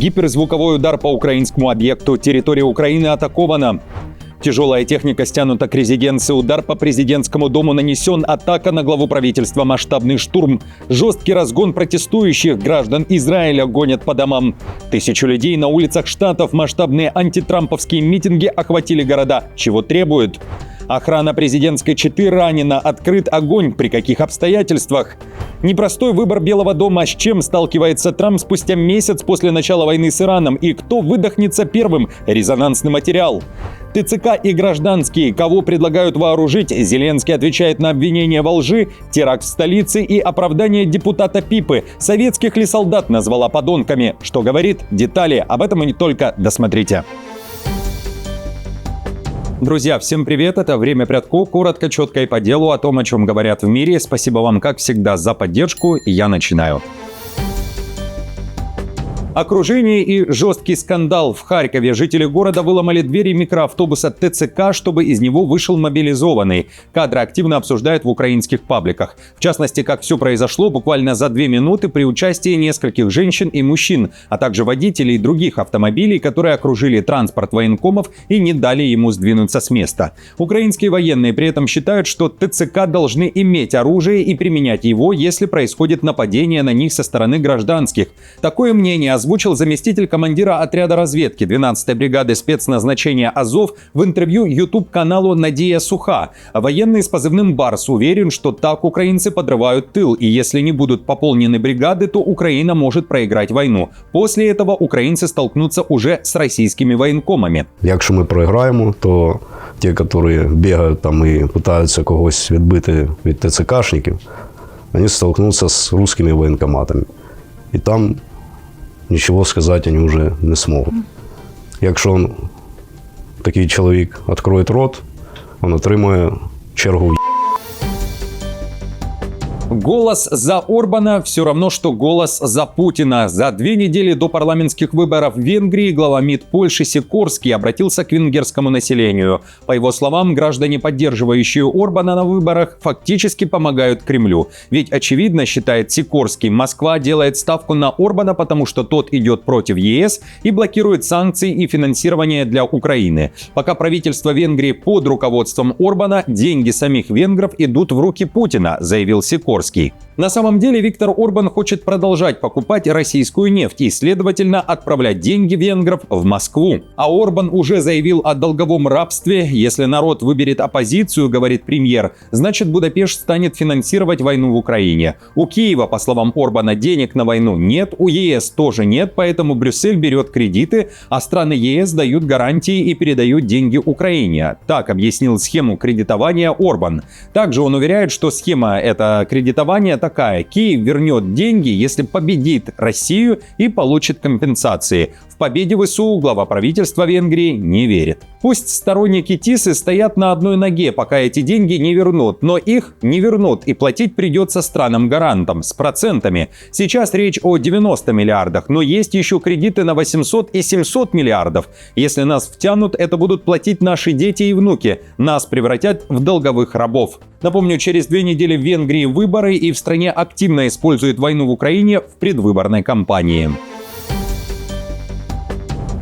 Гиперзвуковой удар по украинскому объекту. Территория Украины атакована. Тяжелая техника стянута к резиденции. Удар по президентскому дому нанесен. Атака на главу правительства. Масштабный штурм. Жесткий разгон протестующих. Граждан Израиля гонят по домам. Тысячи людей на улицах штатов. Масштабные антитрамповские митинги охватили города. Чего требуют? Охрана президентской четы ранена. Открыт огонь. При каких обстоятельствах? Непростой выбор Белого дома. С чем сталкивается Трамп спустя месяц после начала войны с Ираном? И кто выдохнется первым? Резонансный материал. ТЦК и гражданские. Кого предлагают вооружить? Зеленский отвечает на обвинения во лжи. Теракт в столице и оправдание депутата Пипы. Советских ли солдат назвала подонками? Что говорит? Детали. Об этом и не только. Досмотрите. Друзья, всем привет, это «Время Прядко», коротко, четко и по делу о том, о чем говорят в мире. Спасибо вам, как всегда, за поддержку, и я начинаю. Окружение и жесткий скандал. В Харькове жители города выломали двери микроавтобуса ТЦК, чтобы из него вышел мобилизованный. Кадры активно обсуждают в украинских пабликах. В частности, как все произошло буквально за 2 минуты при участии нескольких женщин и мужчин, а также водителей других автомобилей, которые окружили транспорт военкомов и не дали ему сдвинуться с места. Украинские военные при этом считают, что ТЦК должны иметь оружие и применять его, если происходит нападение на них со стороны гражданских. Такое мнение озвучил заместитель командира отряда разведки 12-й бригады спецназначения «Азов» в интервью YouTube-каналу «Надия Суха». Военный с позывным «Барс» уверен, что так украинцы подрывают тыл, и если не будут пополнены бригады, то Украина может проиграть войну. После этого украинцы столкнутся уже с российскими воєнкомами. Якщо ми програємо, то ті, які бігають там і намагаються когось відбити від ТЦКшників, вони столкнуться з русскими воєнкоматами. І там нічого сказати вони вже не зможуть. Якщо такий чоловік відкриє рот, він отримує чергу. Голос за Орбана все равно, что голос за Путина. За 2 недели до парламентских выборов в Венгрии глава МИД Польши Сикорский обратился к венгерскому населению. По его словам, граждане, поддерживающие Орбана на выборах, фактически помогают Кремлю. Ведь, очевидно, считает Сикорский, Москва делает ставку на Орбана, потому что тот идет против ЕС и блокирует санкции и финансирование для Украины. Пока правительство Венгрии под руководством Орбана, деньги самих венгров идут в руки Путина, заявил Сикорский. На самом деле Виктор Орбан хочет продолжать покупать российскую нефть и, следовательно, отправлять деньги венгров в Москву. А Орбан уже заявил о долговом рабстве. Если народ выберет оппозицию, говорит премьер, значит Будапешт станет финансировать войну в Украине. У Киева, по словам Орбана, денег на войну нет, у ЕС тоже нет, поэтому Брюссель берет кредиты, а страны ЕС дают гарантии и передают деньги Украине. Так объяснил схему кредитования Орбан. Также он уверяет, что схема эта кредитование такая. Киев вернет деньги, если победит Россию и получит компенсации. В победе ВСУ глава правительства Венгрии не верит. Пусть сторонники Тисы стоят на одной ноге, пока эти деньги не вернут, но их не вернут, и платить придется странам-гарантам с процентами. Сейчас речь о 90 миллиардах, но есть еще кредиты на 800 и 700 миллиардов. Если нас втянут, это будут платить наши дети и внуки. Нас превратят в долговых рабов. Напомню, через 2 недели в Венгрии выборы, и в стране активно используют войну в Украине в предвыборной кампании.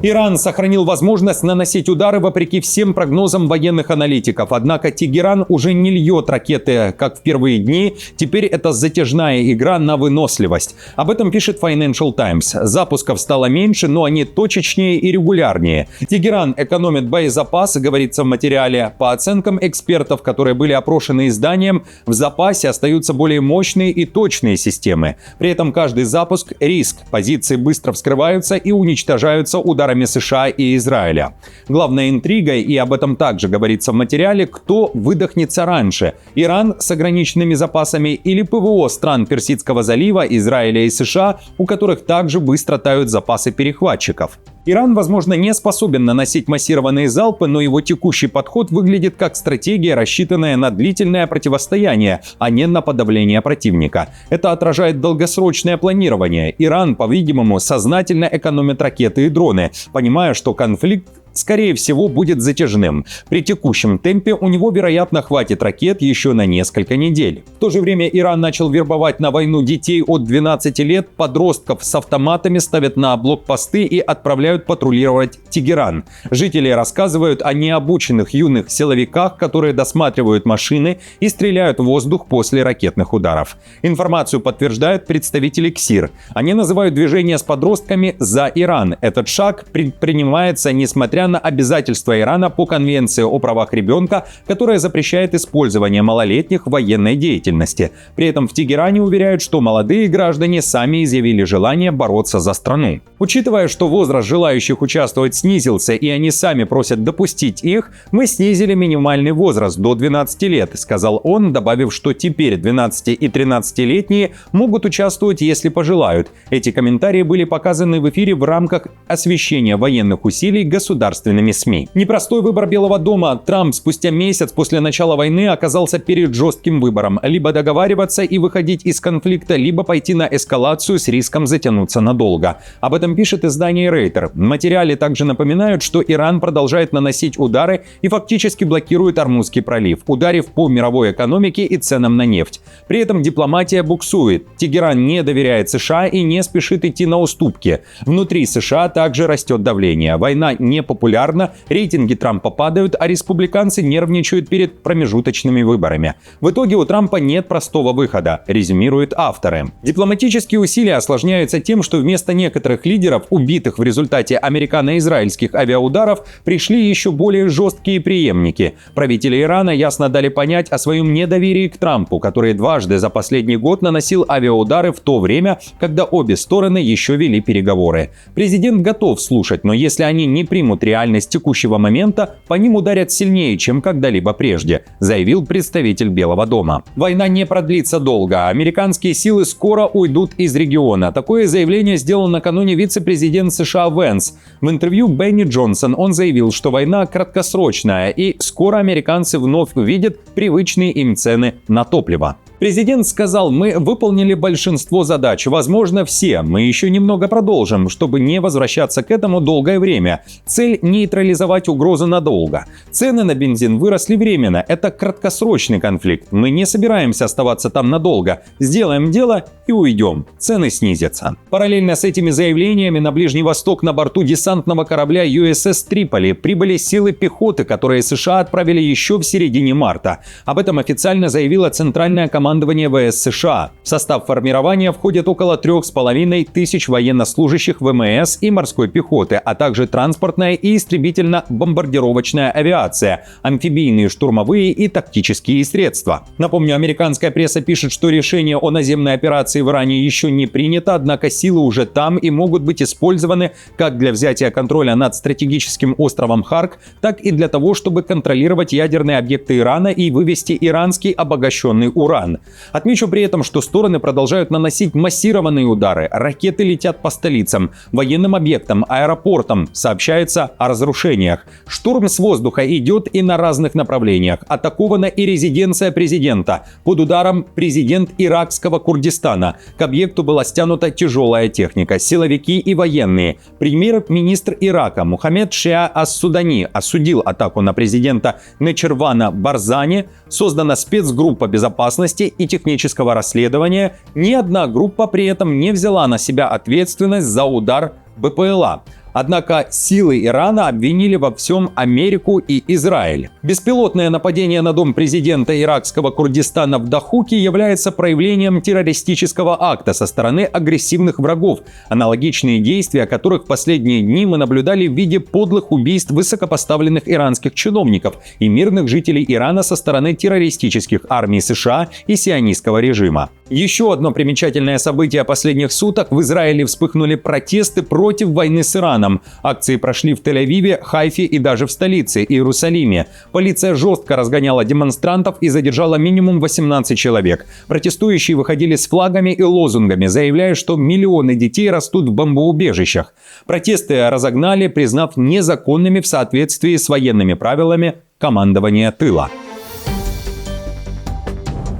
Иран сохранил возможность наносить удары вопреки всем прогнозам военных аналитиков. Однако Тегеран уже не льет ракеты, как в первые дни. Теперь это затяжная игра на выносливость. Об этом пишет Financial Times. Запусков стало меньше, но они точечнее и регулярнее. Тегеран экономит боезапасы, говорится в материале. По оценкам экспертов, которые были опрошены изданием, в запасе остаются более мощные и точные системы. При этом каждый запуск – риск. Позиции быстро вскрываются и уничтожаются ударами США и Израиля. Главная интрига, и об этом также говорится в материале, кто выдохнется раньше – Иран с ограниченными запасами или ПВО стран Персидского залива, Израиля и США, у которых также быстро тают запасы перехватчиков. Иран, возможно, не способен наносить массированные залпы, но его текущий подход выглядит как стратегия, рассчитанная на длительное противостояние, а не на подавление противника. Это отражает долгосрочное планирование. Иран, по-видимому, сознательно экономит ракеты и дроны, понимая, что конфликт скорее всего, будет затяжным. При текущем темпе у него, вероятно, хватит ракет еще на несколько недель. В то же время Иран начал вербовать на войну детей от 12 лет, подростков с автоматами ставят на блокпосты и отправляют патрулировать Тегеран. Жители рассказывают о необученных юных силовиках, которые досматривают машины и стреляют в воздух после ракетных ударов. Информацию подтверждают представители КСИР. Они называют движение с подростками «За Иран». Этот шаг предпринимается несмотря на обязательства Ирана по Конвенции о правах ребенка, которая запрещает использование малолетних в военной деятельности. При этом в Тегеране уверяют, что молодые граждане сами изъявили желание бороться за страну. Учитывая, что возраст желающих участвовать снизился и они сами просят допустить их, мы снизили минимальный возраст до 12 лет, сказал он, добавив, что теперь 12 и 13-летние могут участвовать, если пожелают. Эти комментарии были показаны в эфире в рамках освещения военных усилий государственными СМИ. Непростой выбор Белого дома. Трамп спустя месяц после начала войны оказался перед жестким выбором: либо договариваться и выходить из конфликта, либо пойти на эскалацию с риском затянуться надолго. Об этом пишет издание Рейтер. В материале также напоминают, что Иран продолжает наносить удары и фактически блокирует Ормузский пролив, ударив по мировой экономике и ценам на нефть. При этом дипломатия буксует. Тегеран не доверяет США и не спешит идти на уступки. Внутри США также растет давление. Война непопулярна, рейтинги Трампа падают, а республиканцы нервничают перед промежуточными выборами. В итоге у Трампа нет простого выхода, резюмируют авторы. Дипломатические усилия осложняются тем, что вместо некоторых лидеров, убитых в результате американо-израильских авиаударов, пришли еще более жесткие преемники. Правители Ирана ясно дали понять о своем недоверии к Трампу, который дважды за последний год наносил авиаудары в то время, когда обе стороны еще вели переговоры. Президент готов слушать, но если они не примут реальность текущего момента, по ним ударят сильнее, чем когда-либо прежде, заявил представитель Белого дома. Война не продлится долго, американские силы скоро уйдут из региона. Такое заявление сделал накануне вице-президент США Венс. В интервью Бенни Джонсон он заявил, что война краткосрочная и скоро американцы вновь увидят привычные им цены на топливо. Президент сказал: «Мы выполнили большинство задач, возможно, все. Мы еще немного продолжим, чтобы не возвращаться к этому долгое время. Цель – нейтрализовать угрозу надолго. Цены на бензин выросли временно. Это краткосрочный конфликт. Мы не собираемся оставаться там надолго. Сделаем дело и уйдем. Цены снизятся». Параллельно с этими заявлениями на Ближний Восток на борту десантного корабля USS Триполи прибыли силы пехоты, которые США отправили еще в середине марта. Об этом официально заявила Центральная командование ВС США. В состав формирования входят около 3500 военнослужащих ВМС и морской пехоты, а также транспортная и истребительно-бомбардировочная авиация, амфибийные штурмовые и тактические средства. Напомню, американская пресса пишет, что решение о наземной операции в Иране еще не принято, однако силы уже там и могут быть использованы как для взятия контроля над стратегическим островом Харк, так и для того, чтобы контролировать ядерные объекты Ирана и вывести иранский обогащенный уран. Отмечу при этом, что стороны продолжают наносить массированные удары. Ракеты летят по столицам, военным объектам, аэропортам. Сообщается о разрушениях. Штурм с воздуха идет и на разных направлениях. Атакована и резиденция президента. Под ударом президент иракского Курдистана. К объекту была стянута тяжелая техника, силовики и военные. Премьер-министр Ирака Мухаммед Шиа ас-Судани осудил атаку на президента Нечирвана Барзани. Создана спецгруппа безопасности и технического расследования. Ни одна группа при этом не взяла на себя ответственность за удар БПЛА. Однако силы Ирана обвинили во всем Америку и Израиль. Беспилотное нападение на дом президента иракского Курдистана в Дахуке является проявлением террористического акта со стороны агрессивных врагов, аналогичные действия которых в последние дни мы наблюдали в виде подлых убийств высокопоставленных иранских чиновников и мирных жителей Ирана со стороны террористических армий США и сионистского режима. Еще одно примечательное событие последних суток: в Израиле вспыхнули протесты против войны с Ираном. Акции прошли в Тель-Авиве, Хайфе и даже в столице Иерусалиме. Полиция жестко разгоняла демонстрантов и задержала минимум 18 человек. Протестующие выходили с флагами и лозунгами, заявляя, что миллионы детей растут в бомбоубежищах. Протесты разогнали, признав незаконными в соответствии с военными правилами командования тыла.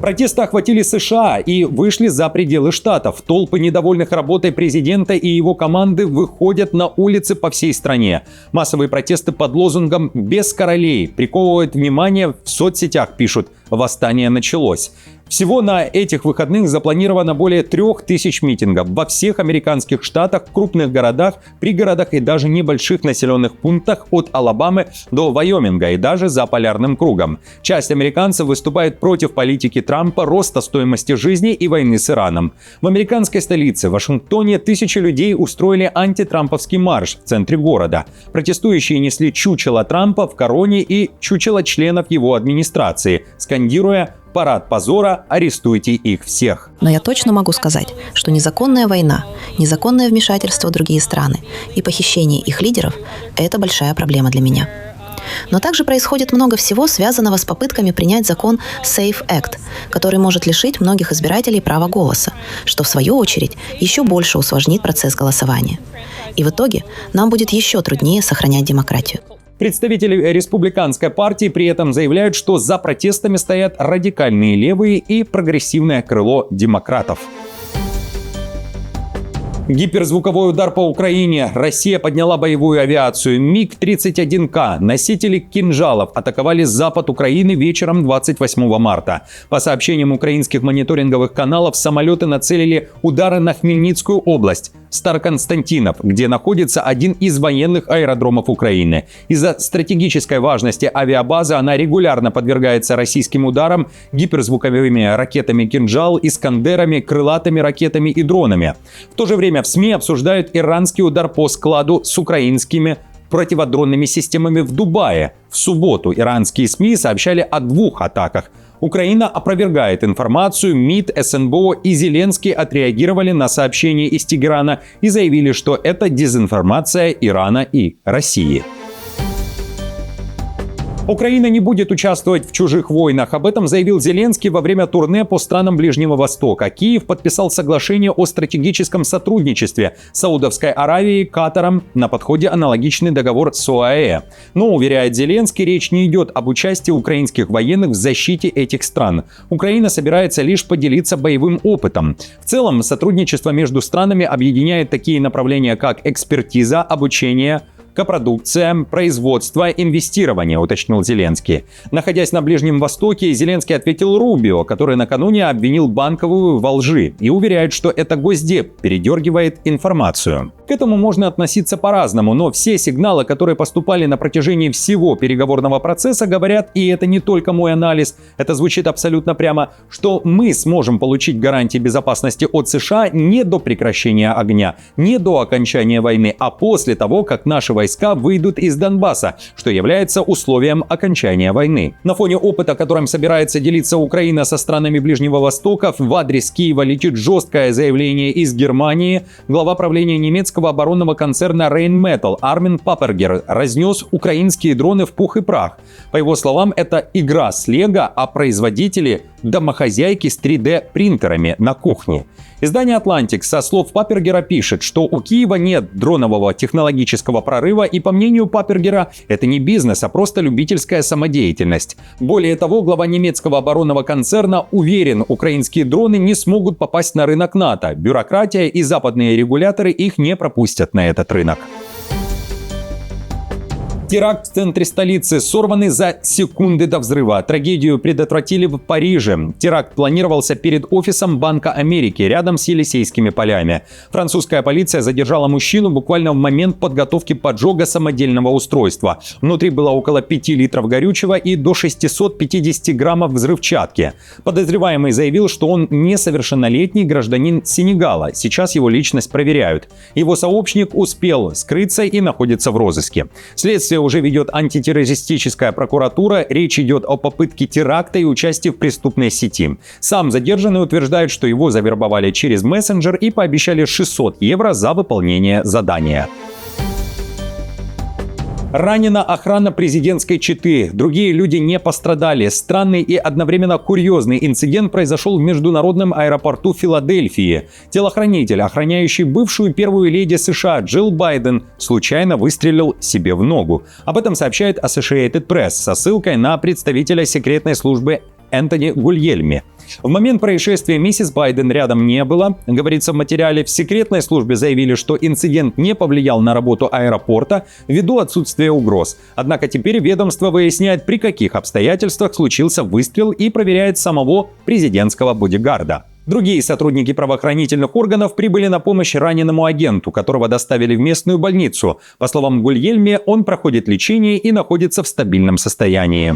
Протесты охватили США и вышли за пределы штатов. Толпы недовольных работой президента и его команды выходят на улицы по всей стране. Массовые протесты под лозунгом «Без королей» приковывают внимание, в соцсетях пишут «Восстание началось». Всего на этих выходных запланировано более 3000 митингов во всех американских штатах, крупных городах, пригородах и даже небольших населенных пунктах от Алабамы до Вайоминга и даже за полярным кругом. Часть американцев выступает против политики Трампа, роста стоимости жизни и войны с Ираном. В американской столице, Вашингтоне, тысячи людей устроили антитрамповский марш в центре города. Протестующие несли чучело Трампа в короне и чучело членов его администрации, скандируя «Парад позора, арестуйте их всех». Но я точно могу сказать, что незаконная война, незаконное вмешательство в другие страны и похищение их лидеров – это большая проблема для меня. Но также происходит много всего, связанного с попытками принять закон Safe Act, который может лишить многих избирателей права голоса, что в свою очередь еще больше усложнит процесс голосования. И в итоге нам будет еще труднее сохранять демократию. Представители республиканской партии при этом заявляют, что за протестами стоят радикальные левые и прогрессивное крыло демократов. Гиперзвуковой удар по Украине. Россия подняла боевую авиацию. МиГ-31К, носители кинжалов, атаковали запад Украины вечером 28 марта. По сообщениям украинских мониторинговых каналов, самолеты нацелили удары на Хмельницкую область, Староконстантинов, где находится один из военных аэродромов Украины. Из-за стратегической важности авиабазы она регулярно подвергается российским ударам гиперзвуковыми ракетами «Кинжал», «Искандерами», крылатыми ракетами и дронами. В то же время в СМИ обсуждают иранский удар по складу с украинскими противодронными системами в Дубае. В субботу иранские СМИ сообщали о 2 атаках. Украина опровергает информацию, МИД, СНБО и Зеленский отреагировали на сообщение из Тегерана и заявили, что это дезинформация Ирана и России. Украина не будет участвовать в чужих войнах. Об этом заявил Зеленский во время турне по странам Ближнего Востока. Киев подписал соглашение о стратегическом сотрудничестве с Саудовской Аравией, Катаром, на подходе аналогичный договор с ОАЭ. Но, уверяет Зеленский, речь не идет об участии украинских военных в защите этих стран. Украина собирается лишь поделиться боевым опытом. В целом, сотрудничество между странами объединяет такие направления, как экспертиза, обучение, копродукция, производство, инвестирование, уточнил Зеленский. Находясь на Ближнем Востоке, Зеленский ответил Рубио, который накануне обвинил Банковую во лжи и уверяет, что это Госдеп передергивает информацию. К этому можно относиться по-разному, но все сигналы, которые поступали на протяжении всего переговорного процесса, говорят, и это не только мой анализ, это звучит абсолютно прямо, что мы сможем получить гарантии безопасности от США не до прекращения огня, не до окончания войны, а после того, как наши войска выйдут из Донбасса, что является условием окончания войны. На фоне опыта, которым собирается делиться Украина со странами Ближнего Востока, в адрес Киева летит жесткое заявление из Германии. Глава правления немецкого оборонного концерна Rheinmetall Армин Паппергер разнес украинские дроны в пух и прах. По его словам, это игра с Лего, а производители – домохозяйки с 3D-принтерами на кухне. Издание «Атлантик» со слов Паппергера пишет, что у Киева нет дронового технологического прорыва, и, по мнению Паппергера, это не бизнес, а просто любительская самодеятельность. Более того, глава немецкого оборонного концерна уверен, украинские дроны не смогут попасть на рынок НАТО. Бюрократия и западные регуляторы их не пропустят на этот рынок. Теракт в центре столицы сорванный за секунды до взрыва. Трагедию предотвратили в Париже. Теракт планировался перед офисом Банка Америки рядом с Елисейскими полями. Французская полиция задержала мужчину буквально в момент подготовки поджога самодельного устройства. Внутри было около 5 литров горючего и до 650 граммов взрывчатки. Подозреваемый заявил, что он несовершеннолетний гражданин Сенегала. Сейчас его личность проверяют. Его сообщник успел скрыться и находится в розыске. Следствие уже ведет антитеррористическая прокуратура. Речь идет о попытке теракта и участии в преступной сети. Сам задержанный утверждает, что его завербовали через мессенджер и пообещали 600 евро за выполнение задания. Ранена охрана президентской четы. Другие люди не пострадали. Странный и одновременно курьезный инцидент произошел в международном аэропорту Филадельфии. Телохранитель, охраняющий бывшую первую леди США Джилл Байден, случайно выстрелил себе в ногу. Об этом сообщает Associated Press со ссылкой на представителя секретной службы Энтони Гульельми. В момент происшествия миссис Байден рядом не было. Говорится в материале, в секретной службе заявили, что инцидент не повлиял на работу аэропорта ввиду отсутствия угроз. Однако теперь ведомство выясняет, при каких обстоятельствах случился выстрел, и проверяет самого президентского бодигарда. Другие сотрудники правоохранительных органов прибыли на помощь раненому агенту, которого доставили в местную больницу. По словам Гульельми, он проходит лечение и находится в стабильном состоянии.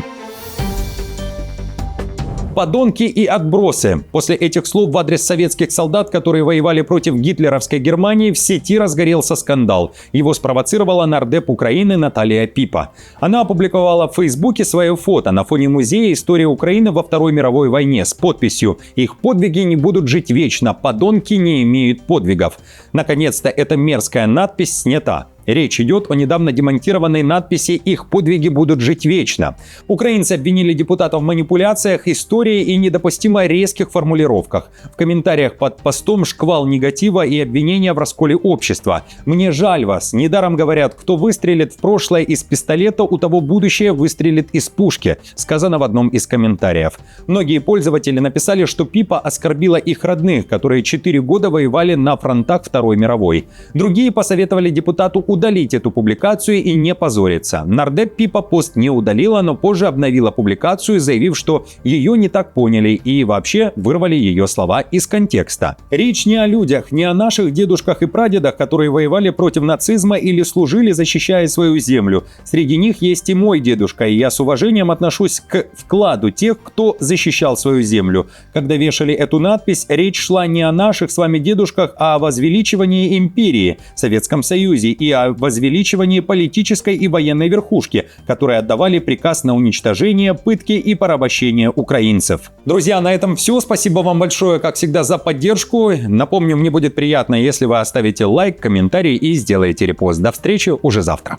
Подонки и отбросы. После этих слов в адрес советских солдат, которые воевали против гитлеровской Германии, в сети разгорелся скандал. Его спровоцировала нардеп Украины Наталья Пипа. Она опубликовала в Фейсбуке свое фото на фоне музея истории Украины во Второй мировой войне с подписью «Их подвиги не будут жить вечно, подонки не имеют подвигов». Наконец-то эта мерзкая надпись снята. Речь идет о недавно демонтированной надписи «Их подвиги будут жить вечно». Украинцы обвинили депутатов в манипуляциях, истории и недопустимо резких формулировках. В комментариях под постом шквал негатива и обвинения в расколе общества. «Мне жаль вас. Недаром говорят, кто выстрелит в прошлое из пистолета, у того будущее выстрелит из пушки», сказано в одном из комментариев. Многие пользователи написали, что Пипа оскорбила их родных, которые 4 года воевали на фронтах Второй мировой. Другие посоветовали депутату удалить эту публикацию и не позориться. Нардеп Пипа пост не удалила, но позже обновила публикацию, заявив, что ее не так поняли и вообще вырвали ее слова из контекста. Речь не о людях, не о наших дедушках и прадедах, которые воевали против нацизма или служили, защищая свою землю. Среди них есть и мой дедушка, и я с уважением отношусь к вкладу тех, кто защищал свою землю. Когда вешали эту надпись, речь шла не о наших с вами дедушках, а о возвеличивании империи, Советском Союзе и о возвеличивании политической и военной верхушки, которые отдавали приказ на уничтожение, пытки и порабощение украинцев. Друзья, на этом все. Спасибо вам большое, как всегда, за поддержку. Напомню, мне будет приятно, если вы оставите лайк, комментарий и сделаете репост. До встречи уже завтра.